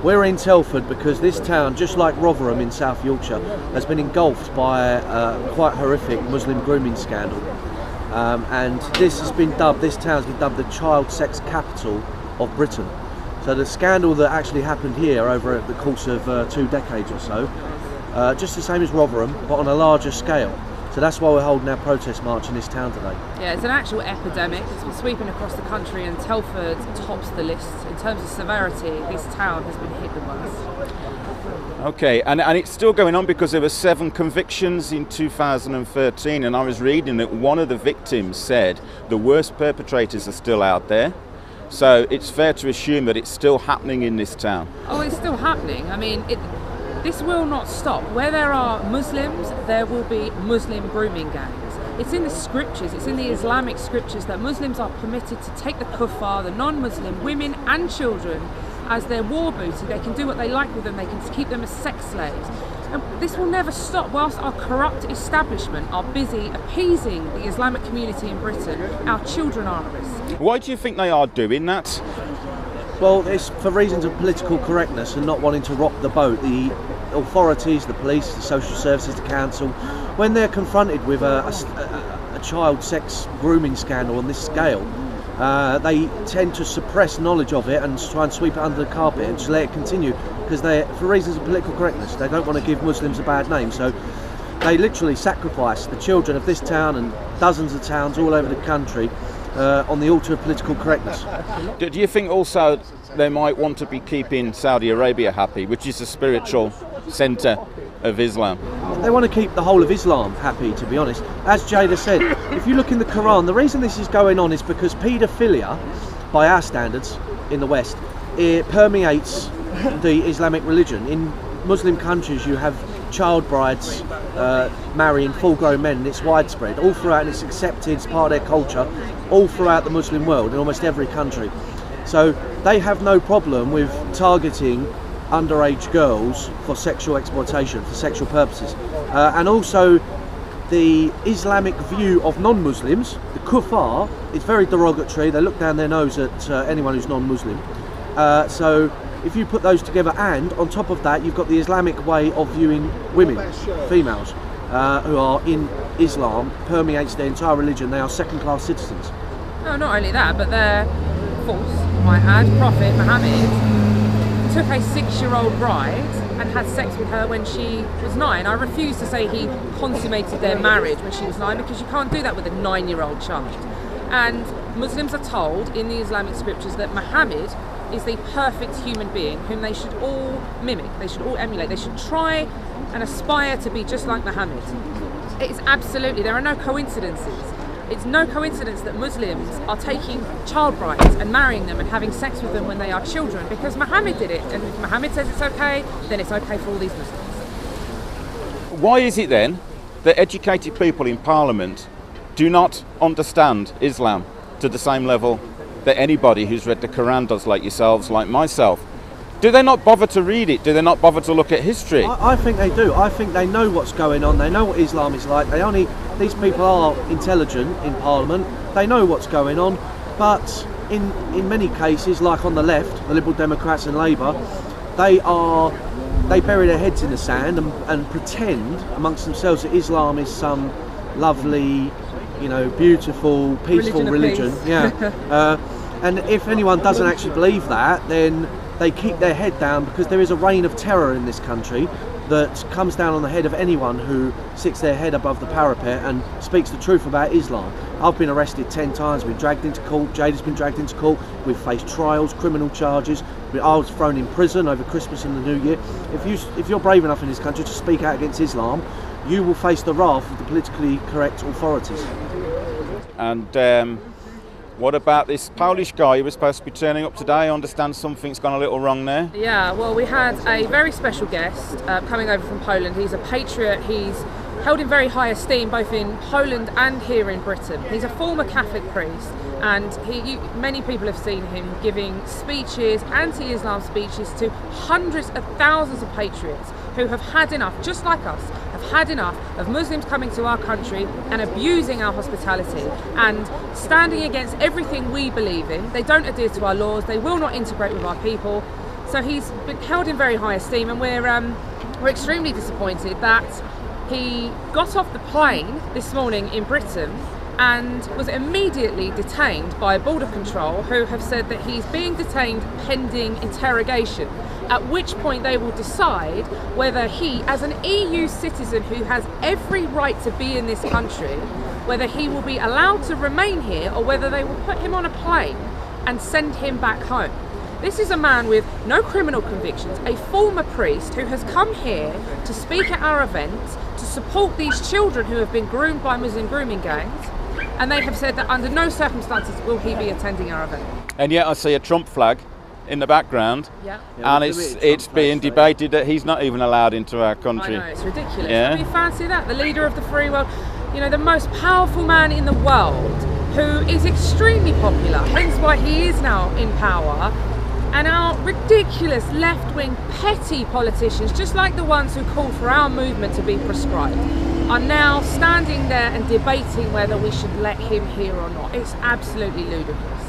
We're in Telford because this town, just like Rotherham in South Yorkshire, has been engulfed by a quite horrific Muslim grooming scandal. And this town's been dubbed the child sex capital of Britain. So the scandal that actually happened here over the course of 2 decades or so, just the same as Rotherham, but on a larger scale. So that's why we're holding our protest march in this town today. Yeah, it's an actual epidemic. It's been sweeping across the country, and Telford tops the list. In terms of severity, this town has been hit the worst. Okay, and it's still going on because there were 7 convictions in 2013, and I was reading that one of the victims said the worst perpetrators are still out there. So it's fair to assume that it's still happening in this town. Oh, it's still happening. I mean, this will not stop. Where there are Muslims, there will be Muslim grooming gangs. It's in the scriptures, it's in the Islamic scriptures that Muslims are permitted to take the kuffar, the non-Muslim women and children, as their war booty. They can do what they like with them, they can keep them as sex slaves. And this will never stop whilst our corrupt establishment are busy appeasing the Islamic community in Britain. Our children are at risk. Why do you think they are doing that? Well, it's for reasons of political correctness and not wanting to rock the boat. The authorities, the police, the social services, the council, when they're confronted with a child sex grooming scandal on this scale, they tend to suppress knowledge of it and try and sweep it under the carpet and just let it continue, because for reasons of political correctness, they don't want to give Muslims a bad name. So they literally sacrifice the children of this town and dozens of towns all over the country on the altar of political correctness. Do you think also they might want to be keeping Saudi Arabia happy, which is the spiritual centre of Islam? They want to keep the whole of Islam happy, to be honest. As Jada said, if you look in the Quran, the reason this is going on is because paedophilia, by our standards in the West, it permeates the Islamic religion. In Muslim countries you have child brides marrying full-grown men, and it's widespread all throughout, and it's accepted, it's part of their culture all throughout the Muslim world in almost every country. So they have no problem with targeting underage girls for sexual exploitation, for sexual purposes. And also the Islamic view of non-Muslims, the kuffar, is very derogatory. They look down their nose at anyone who's non-Muslim. So if you put those together, and on top of that you've got the Islamic way of viewing women, females, who are in Islam, permeates their entire religion. They are second-class citizens. No, not only that, but their false, I had, Prophet Muhammad took a 6-year-old bride and had sex with her when she was 9. I refuse to say he consummated their marriage when she was 9, because you can't do that with a 9-year-old child. And Muslims are told in the Islamic scriptures that Muhammad is the perfect human being whom they should all mimic, they should all emulate, they should try and aspire to be just like Muhammad. It is absolutely, there are no coincidences. It's no coincidence that Muslims are taking child brides and marrying them and having sex with them when they are children, because Muhammad did it, and if Muhammad says it's okay, then it's okay for all these Muslims. Why is it then that educated people in Parliament do not understand Islam to the same level that anybody who's read the Quran does, like yourselves, like myself? Do they not bother to read it? Do they not bother to look at history? I think they do. I think they know what's going on. They know what Islam is like. These people are intelligent in Parliament. They know what's going on. But in many cases, like on the left, the Liberal Democrats and Labour, they bury their heads in the sand and pretend amongst themselves that Islam is some lovely, beautiful, peaceful religion. Yeah. And if anyone doesn't actually believe that, then they keep their head down, because there is a reign of terror in this country that comes down on the head of anyone who sticks their head above the parapet and speaks the truth about Islam. I've been arrested 10 times, been dragged into court, Jada's been dragged into court, we've faced trials, criminal charges. I was thrown in prison over Christmas and the New Year. If you're brave enough in this country to speak out against Islam, you will face the wrath of the politically correct authorities. And what about this Polish guy who was supposed to be turning up today? I understand something's gone a little wrong there. Yeah, well, we had a very special guest coming over from Poland. He's a patriot. He's held in very high esteem both in Poland and here in Britain. He's a former Catholic priest, and many people have seen him giving speeches, anti-Islam speeches, to hundreds of thousands of patriots who have had enough, just like us, have had enough of Muslims coming to our country and abusing our hospitality and standing against everything we believe in. They don't adhere to our laws, they will not integrate with our people. So he's been held in very high esteem, and we're extremely disappointed that he got off the plane this morning in Britain and was immediately detained by Border Control, who have said that he's being detained pending interrogation, at which point they will decide whether he, as an EU citizen who has every right to be in this country, whether he will be allowed to remain here or whether they will put him on a plane and send him back home. This is a man with no criminal convictions, a former priest who has come here to speak at our events, to support these children who have been groomed by Muslim grooming gangs, and they have said that under no circumstances will he be attending our event. And yet I see a Trump flag in the background, Yeah. and it's being debated that he's not even allowed into our country. I know, it's ridiculous. Yeah. I mean, fancy that, the leader of the free world, you know, the most powerful man in the world, who is extremely popular, hence why he is now in power, and our ridiculous left-wing petty politicians, just like the ones who call for our movement to be proscribed, are now standing there and debating whether we should let him here or not. It's absolutely ludicrous.